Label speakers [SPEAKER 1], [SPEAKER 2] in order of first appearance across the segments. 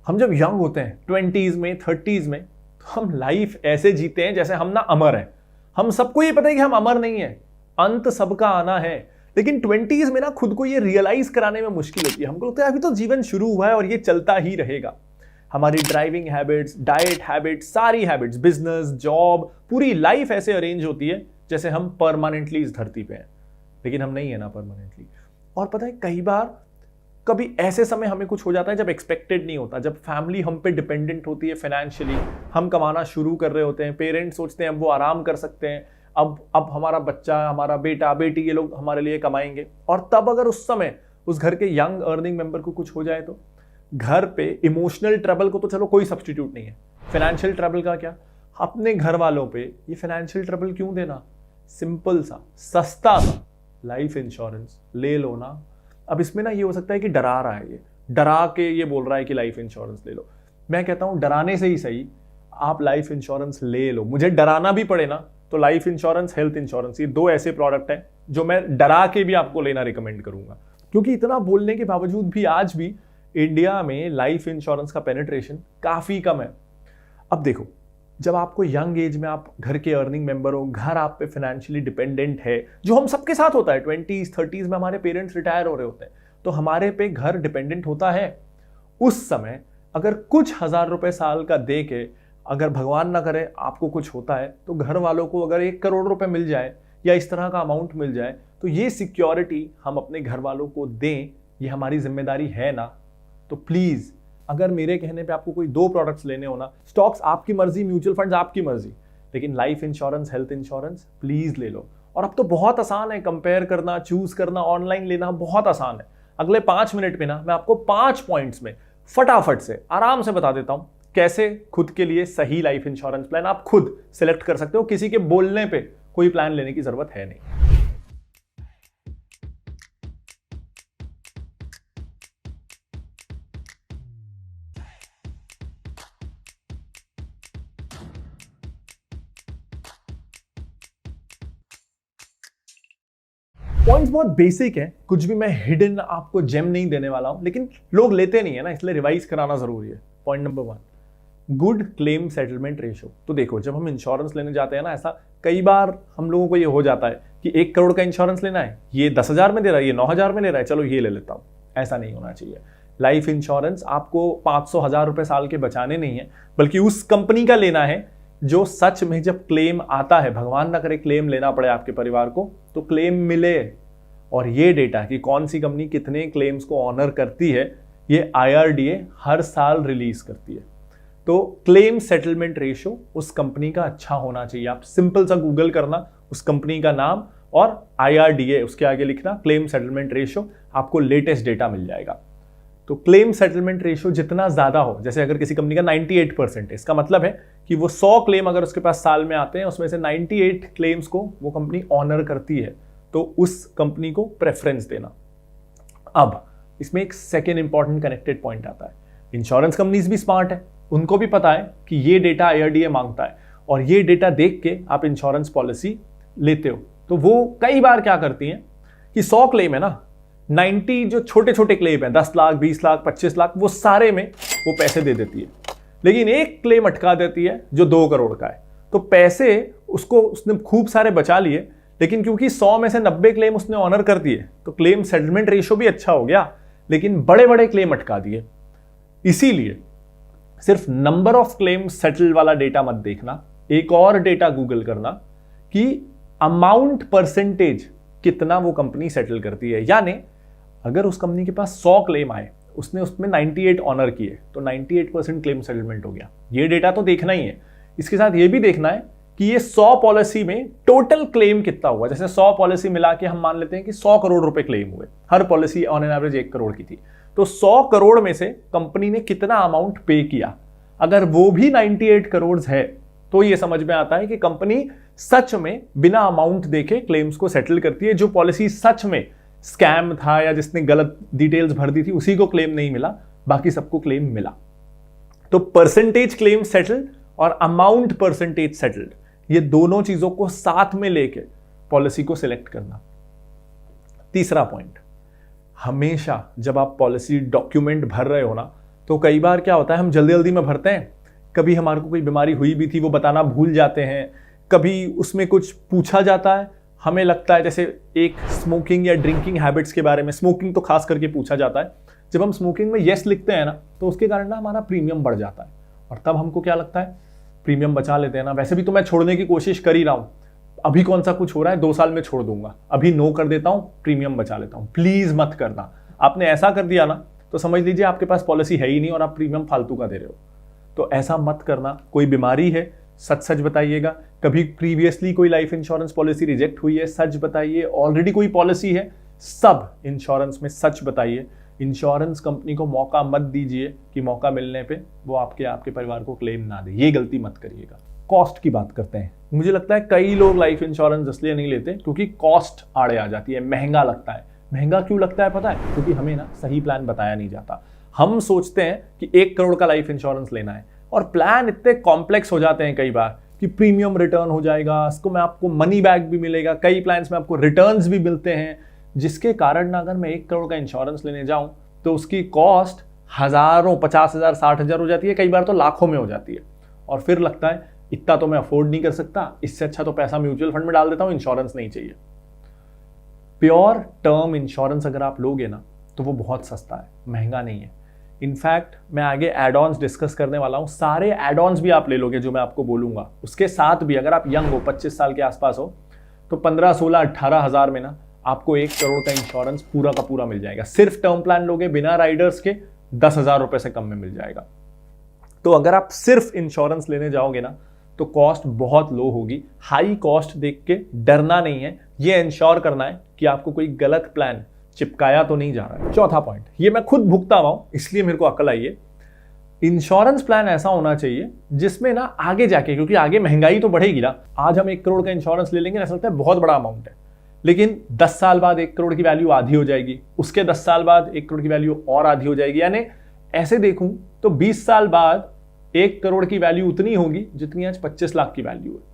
[SPEAKER 1] हम जब यंग होते हैं 20s में 30s में, तो हम लाइफ ऐसे जीते हैं जैसे हम ना अमर हैं। हम सबको ये पता है कि हम अमर नहीं है, अंत सबका आना है। लेकिन 20s में ना खुद को ये रियलाइज कराने में मुश्किल होती है। हमको लगता है अभी तो जीवन शुरू हुआ है और ये चलता ही रहेगा। हमारी ड्राइविंग हैबिट्स, डाइट हैबिट्स, सारी हैबिट्स, बिजनेस, जॉब, पूरी लाइफ ऐसे अरेंज होती है जैसे हम परमानेंटली इस धरती पे हैं। लेकिन हम नहीं है ना परमानेंटली। और पता है कई बार कभी ऐसे समय हमें कुछ हो जाता है जब एक्सपेक्टेड नहीं होता, जब फैमिली हम पे डिपेंडेंट होती है फाइनेंशियली, हम कमाना शुरू कर रहे होते हैं, पेरेंट्स सोचते हैं अब वो आराम कर सकते हैं, अब हमारा बच्चा, हमारा बेटा बेटी, ये लोग हमारे लिए कमाएंगे। और तब अगर उस समय उस घर के यंग अर्निंग मेंबर को कुछ हो जाए तो घर पे इमोशनल ट्रबल को तो चलो कोई सब्स्टिट्यूट नहीं है, फाइनेंशियल ट्रबल का क्या, अपने घर वालों पे ये फाइनेंशियल ट्रबल क्यों देना। सिंपल सा सस्ता सा लाइफ इंश्योरेंस ले लो ना। अब इसमें ना ये हो सकता है कि डरा रहा है, ये डरा के ये बोल रहा है कि लाइफ इंश्योरेंस ले लो। मैं कहता हूं डराने से ही सही आप लाइफ इंश्योरेंस ले लो। मुझे डराना भी पड़े ना तो लाइफ इंश्योरेंस, हेल्थ इंश्योरेंस, ये दो ऐसे प्रोडक्ट हैं जो मैं डरा के भी आपको लेना रिकमेंड करूंगा। क्योंकि इतना बोलने के बावजूद भी आज भी इंडिया में लाइफ इंश्योरेंस का पेनिट्रेशन काफी कम है। अब देखो, जब आपको यंग एज में आप घर के अर्निंग मेंबर हो, घर आप पे फाइनेंशियली डिपेंडेंट है, जो हम सबके साथ होता है, 20s 30s में हमारे पेरेंट्स रिटायर हो रहे होते हैं तो हमारे पे घर डिपेंडेंट होता है। उस समय अगर कुछ हजार रुपए साल का दे के, अगर भगवान ना करे आपको कुछ होता है तो घर वालों को अगर 1 करोड़ रुपए मिल जाए या इस तरह का अमाउंट मिल जाए तो ये सिक्योरिटी हम अपने घर वालों को दें, ये हमारी जिम्मेदारी है ना। तो प्लीज, अगर मेरे कहने पे आपको कोई 2 प्रोडक्ट्स लेने हो ना, स्टॉक्स आपकी मर्जी, म्यूचुअल फंड्स आपकी मर्जी, लेकिन life insurance, health insurance please ले लो। और अब तो बहुत आसान है कंपेयर करना, चूज करना, ऑनलाइन लेना बहुत आसान है। अगले 5 मिनट में ना मैं आपको 5 पॉइंट्स में फटाफट से आराम से बता देता हूं कैसे खुद के लिए सही लाइफ इंश्योरेंस प्लान आप खुद सिलेक्ट कर सकते हो। किसी के बोलने पे कोई प्लान लेने की जरूरत है नहीं। पॉइंट्स बहुत बेसिक है, कुछ भी मैं हिडन आपको जेम नहीं देने वाला हूं, लेकिन लोग लेते नहीं है ना, इसलिए रिवाइज कराना जरूरी है। Point number 1, good claim settlement ratio. तो देखो, जब हम इंश्योरेंस लेने जाते हैं ना, ऐसा कई बार हम लोगों को ये हो जाता है कि 1 करोड़ का इंश्योरेंस लेना है, ये 10,000 में दे रहा है, ये 9,000 में ले रहा है, चलो ये ले लेता हूं। ऐसा नहीं होना चाहिए। लाइफ इंश्योरेंस आपको 500,000 रुपए साल के बचाने नहीं है, बल्कि उस कंपनी का लेना है जो सच में जब क्लेम आता है, भगवान ना करे क्लेम लेना पड़े आपके परिवार को, तो क्लेम मिले। और ये डेटा कि कौन सी कंपनी कितने क्लेम्स को ऑनर करती है, ये IRDA हर साल रिलीज करती है। तो क्लेम सेटलमेंट रेशियो उस कंपनी का अच्छा होना चाहिए। आप सिंपल सा गूगल करना, उस कंपनी का नाम और IRDA उसके आगे लिखना, क्लेम सेटलमेंट रेशियो, आपको लेटेस्ट डेटा मिल जाएगा। तो क्लेम सेटलमेंट रेशियो जितना ज्यादा हो, जैसे अगर किसी कंपनी का 98% है, इसका मतलब है कि वो 100 क्लेम अगर उसके पास साल में आते हैं, उसमें से 98 क्लेम्स को वो कंपनी ऑनर करती है, तो उस कंपनी को प्रेफरेंस देना। अब इसमें एक सेकेंड इंपॉर्टेंट कनेक्टेड पॉइंट आता है। इंश्योरेंस कंपनीज भी स्मार्ट है, उनको भी पता है कि ये डेटा IRDA मांगता है और ये डेटा देख के आप इंश्योरेंस पॉलिसी लेते हो। तो वो कई बार क्या करती हैं कि 100 क्लेम है ना, 90 जो छोटे छोटे क्लेम है, 10 लाख, 20 लाख, 25 लाख, वो सारे में वो पैसे दे देती है, लेकिन एक क्लेम अटका देती है जो 2 करोड़ का है। तो पैसे उसको उसने खूब सारे बचा लिए, लेकिन क्योंकि 100 में से 90 क्लेम उसने ऑनर कर दिए, तो क्लेम सेटलमेंट रेशियो भी अच्छा हो गया, लेकिन बड़े बड़े क्लेम अटका दिए। इसीलिए सिर्फ नंबर ऑफ क्लेम सेटल वाला डेटा मत देखना, एक और डेटा गूगल करना कि अमाउंट परसेंटेज कितना वो कंपनी सेटल करती है। यानी अगर उस कंपनी के पास 100 क्लेम आए, उसने उसमें 98 ऑनर किए, तो 98% क्लेम सेटलमेंट हो गया। ये डेटा तो देखना ही है। इसके साथ ये भी देखना है कि ये 100 पॉलिसी में टोटल क्लेम कितना हुआ। जैसे 100 पॉलिसी मिला के हम मान लेते हैं कि 100 करोड़ रुपए क्लेम हुए, हर policy on an average 1 crore की थी, तो 100 करोड़ में से कंपनी ने कितना अमाउंट पे किया। अगर वो भी 98 करोड़ है तो ये समझ में आता है कि कंपनी सच में बिना अमाउंट देखे क्लेम्स को सेटल करती है। जो पॉलिसी सच में स्कैम था या जिसने गलत डिटेल्स भर दी थी, उसी को क्लेम नहीं मिला, बाकी सबको क्लेम मिला। तो परसेंटेज क्लेम सेटल्ड और अमाउंट परसेंटेज सेटल्ड, ये दोनों चीजों को साथ में लेके पॉलिसी को सिलेक्ट करना। तीसरा पॉइंट, हमेशा जब आप पॉलिसी डॉक्यूमेंट भर रहे हो ना, तो कई बार क्या होता है, हम जल्दी जल्दी में भरते हैं, कभी हमारे को कोई बीमारी हुई भी थी वो बताना भूल जाते हैं, कभी उसमें कुछ पूछा जाता है, हमें लगता है जैसे एक स्मोकिंग या ड्रिंकिंग हैबिट्स के बारे में, स्मोकिंग तो खास करके पूछा जाता है, जब हम स्मोकिंग में येस लिखते हैं ना तो उसके कारण ना हमारा प्रीमियम बढ़ जाता है और तब हमको क्या लगता है, प्रीमियम बचा लेते हैं ना, वैसे भी तो मैं छोड़ने की कोशिश कर ही रहा हूं, अभी कौन सा कुछ हो रहा है, 2 साल में छोड़ दूंगा, अभी नो कर देता हूं, प्रीमियम बचा लेता हूं। प्लीज मत करना, आपने ऐसा कर दिया ना तो समझ लीजिए आपके पास पॉलिसी है ही नहीं और आप प्रीमियम फालतू का दे रहे हो। तो ऐसा मत करना। कोई बीमारी है सच सच बताइएगा, कभी प्रीवियसली कोई लाइफ इंश्योरेंस पॉलिसी रिजेक्ट हुई है सच बताइए, ऑलरेडी कोई पॉलिसी है, सब इंश्योरेंस में सच बताइए। इंश्योरेंस कंपनी को मौका मत दीजिए कि मौका मिलने पे वो आपके परिवार को क्लेम ना दे, ये गलती मत करिएगा। कॉस्ट की बात करते हैं। मुझे लगता है कई लोग लाइफ इंश्योरेंस इसलिए नहीं लेते क्योंकि कॉस्ट आड़े आ जाती है, महंगा लगता है। महंगा क्यों लगता है पता है? क्योंकि हमें ना सही प्लान बताया नहीं जाता। हम सोचते हैं कि 1 करोड़ का लाइफ इंश्योरेंस लेना है और प्लान इतने कॉम्प्लेक्स हो जाते हैं कई बार कि प्रीमियम रिटर्न हो जाएगा, इसको में आपको मनी बैक भी मिलेगा, कई प्लान्स में आपको रिटर्न्स भी मिलते हैं, जिसके कारण ना अगर मैं 1 करोड़ का इंश्योरेंस लेने जाऊं तो उसकी कॉस्ट हजारों, 50,000, 60,000 हो जाती है, कई बार तो लाखों में हो जाती है। और फिर लगता है इतना तो मैं अफोर्ड नहीं कर सकता, इससे अच्छा तो पैसा म्यूचुअल फंड में डाल देता हूं, इंश्योरेंस नहीं चाहिए। प्योर टर्म इंश्योरेंस अगर आप लोगे ना तो वो बहुत सस्ता है, महंगा नहीं है। इनफैक्ट मैं आगे एड ऑन्स डिस्कस करने वाला हूं, सारे एड ऑन्स भी आप ले लोगे जो मैं आपको बोलूंगा, उसके साथ भी अगर आप यंग हो, 25 साल के आसपास हो, तो 15, 16, 18 हजार में ना आपको 1 करोड़ का इंश्योरेंस पूरा का पूरा मिल जाएगा। सिर्फ टर्म प्लान लोगे बिना राइडर्स के 10,000 रुपए से कम में मिल जाएगा। तो अगर आप सिर्फ इंश्योरेंस लेने जाओगे ना तो कॉस्ट बहुत लो होगी। हाई कॉस्ट देख के डरना नहीं है, ये इंश्योर करना है कि आपको कोई गलत प्लान चिपकाया तो नहीं जा रहा है। चौथा पॉइंट, ये मैं खुद भुगता हुआ हूं इसलिए मेरे को अकल आई है, इंश्योरेंस प्लान ऐसा होना चाहिए जिसमें ना आगे जाके, क्योंकि आगे महंगाई तो बढ़ेगी ना, आज हम 1 करोड़ का इंश्योरेंस ले लेंगे, ऐसा लगता है बहुत बड़ा अमाउंट है, लेकिन 10 साल बाद 1 करोड़ की वैल्यू आधी हो जाएगी, उसके 10 साल बाद 1 करोड़ की वैल्यू और आधी हो जाएगी, यानी ऐसे देखूं तो 20 साल बाद 1 करोड़ की वैल्यू उतनी होगी जितनी आज 25 लाख की वैल्यू है।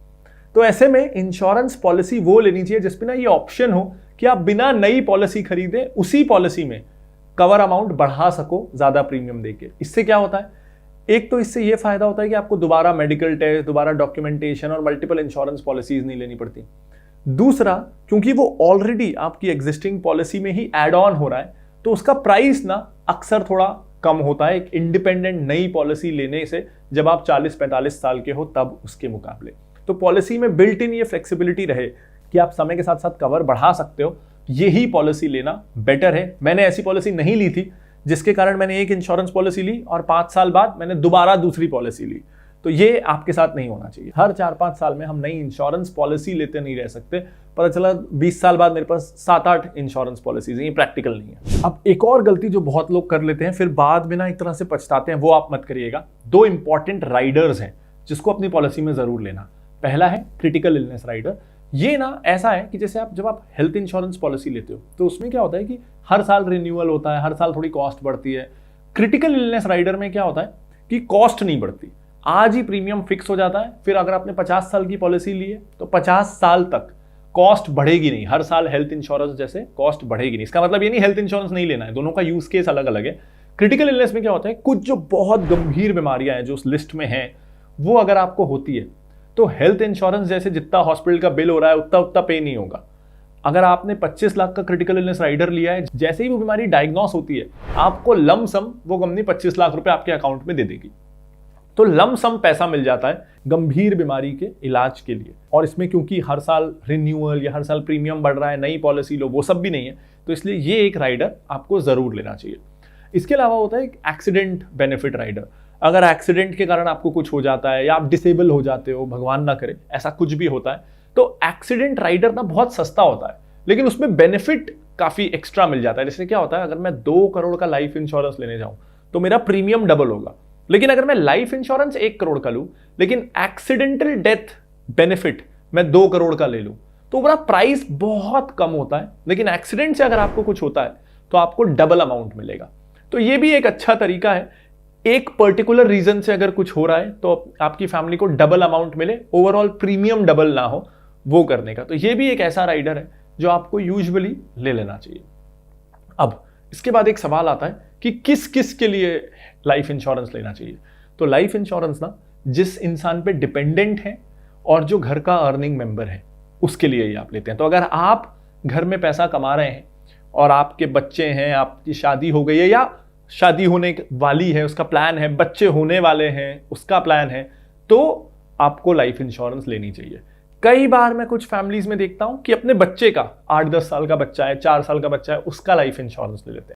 [SPEAKER 1] तो ऐसे में इंश्योरेंस पॉलिसी वो लेनी चाहिए जिसमें ना ये ऑप्शन हो कि आप बिना नई पॉलिसी खरीदे उसी पॉलिसी में कवर अमाउंट बढ़ा सको ज्यादा प्रीमियम देके। इससे क्या होता है, एक तो इससे ये फायदा होता है कि आपको दोबारा मेडिकल टेस्ट, दोबारा डॉक्यूमेंटेशन और मल्टीपल इंश्योरेंस पॉलिसीज नहीं लेनी पड़ती। दूसरा, क्योंकि वो ऑलरेडी आपकी एग्जिस्टिंग पॉलिसी में ही एड ऑन हो रहा है तो उसका प्राइस ना अक्सर थोड़ा कम होता है एक इंडिपेंडेंट नई पॉलिसी लेने से, जब आप 40-45 साल के हो तब उसके मुकाबले। तो पॉलिसी में बिल्ट इन ये फ्लेक्सिबिलिटी रहे कि आप समय के साथ साथ कवर बढ़ा सकते हो, यही पॉलिसी लेना बेटर है। मैंने ऐसी पॉलिसी नहीं ली थी जिसके कारण मैंने एक इंश्योरेंस पॉलिसी ली और 5 साल बाद मैंने दोबारा दूसरी पॉलिसी ली, तो ये आपके साथ नहीं होना चाहिए। हर 4-5 साल में हम नई इंश्योरेंस पॉलिसी लेते नहीं रह सकते। पता चला 20 साल बाद मेरे पास 7-8 इंश्योरेंस पॉलिसीज हैं, ये प्रैक्टिकल नहीं है। अब एक और गलती जो बहुत लोग कर लेते हैं फिर बाद में ना एक तरह से पछताते हैं, वो आप मत करिएगा। 2 इंपॉर्टेंट राइडर्स हैं जिसको अपनी पॉलिसी में जरूर लेना। पहला है क्रिटिकल इलनेस राइडर। ये ना ऐसा है कि जैसे जब आप हेल्थ इंश्योरेंस पॉलिसी लेते हो तो उसमें क्या होता है कि हर साल रिन्यूअल होता है, हर साल थोड़ी कॉस्ट बढ़ती है। क्रिटिकल इलनेस राइडर में क्या होता है कि कॉस्ट नहीं बढ़ती, आज ही प्रीमियम फिक्स हो जाता है। फिर अगर आपने 50 साल की पॉलिसी ली है तो 50 साल तक कॉस्ट बढ़ेगी नहीं, हर साल हेल्थ इंश्योरेंस जैसे कॉस्ट बढ़ेगी नहीं। इसका मतलब ये नहीं हेल्थ इंश्योरेंस नहीं लेना है, दोनों का यूज केस अलग अलग है। क्रिटिकल इलनेस में क्या होता है, कुछ जो बहुत गंभीर बीमारियां हैं जो उस लिस्ट में हैं, वो अगर आपको होती है तो हेल्थ इंश्योरेंस जैसे जितना हॉस्पिटल का बिल हो रहा है उतना पे नहीं होगा। अगर आपने 25 लाख का क्रिटिकल इलनेस राइडर लिया है, जैसे ही वो बीमारी डायग्नोस होती है आपको लम सम वो कंपनी 25 लाख रुपए आपके अकाउंट में दे देगी। तो लम सम पैसा मिल जाता है गंभीर बीमारी के इलाज के लिए। और इसमें क्योंकि हर साल रिन्यूअल या हर साल प्रीमियम बढ़ रहा है, नई पॉलिसी लो, वो सब भी नहीं है, तो इसलिए ये एक राइडर आपको जरूर लेना चाहिए। इसके अलावा होता है एक एक्सीडेंट बेनिफिट राइडर। अगर एक्सीडेंट के कारण आपको कुछ हो जाता है या आप डिसेबल हो जाते हो, भगवान ना करे ऐसा कुछ भी होता है, तो एक्सीडेंट राइडर ना बहुत सस्ता होता है लेकिन उसमें बेनिफिट काफी एक्स्ट्रा मिल जाता है। जैसे क्या होता है, अगर मैं 2 करोड़ का लाइफ इंश्योरेंस लेने जाऊं तो मेरा प्रीमियम डबल होगा, लेकिन अगर मैं लाइफ इंश्योरेंस 1 करोड़ का लूं लेकिन एक्सीडेंटल डेथ बेनिफिट मैं 2 करोड़ का ले लूं तो मेरा प्राइस बहुत कम होता है, लेकिन एक्सीडेंट से अगर आपको कुछ होता है तो आपको डबल अमाउंट मिलेगा। तो ये भी एक अच्छा तरीका है, एक पर्टिकुलर रीजन से अगर कुछ हो रहा है तो आपकी फैमिली को डबल अमाउंट मिले, ओवरऑल प्रीमियम डबल ना हो, वो करने का। तो ये भी एक ऐसा राइडर है जो आपको यूजुअली ले लेना चाहिए। अब इसके बाद एक सवाल आता है कि किस किस के लिए लाइफ इंश्योरेंस लेना चाहिए। तो लाइफ इंश्योरेंस ना जिस इंसान पे डिपेंडेंट है और जो घर का अर्निंग मेंबर है उसके लिए ही आप लेते हैं। तो अगर आप घर में पैसा कमा रहे हैं और आपके बच्चे हैं, आपकी शादी हो गई है या शादी होने वाली है, उसका प्लान है, बच्चे होने वाले हैं उसका प्लान है, तो आपको लाइफ इंश्योरेंस लेनी चाहिए। कई बार मैं कुछ फैमिलीज में देखता हूं कि अपने बच्चे का 8-10 साल का बच्चा है, 4 साल का बच्चा है, उसका लाइफ इंश्योरेंस ले लेते हैं।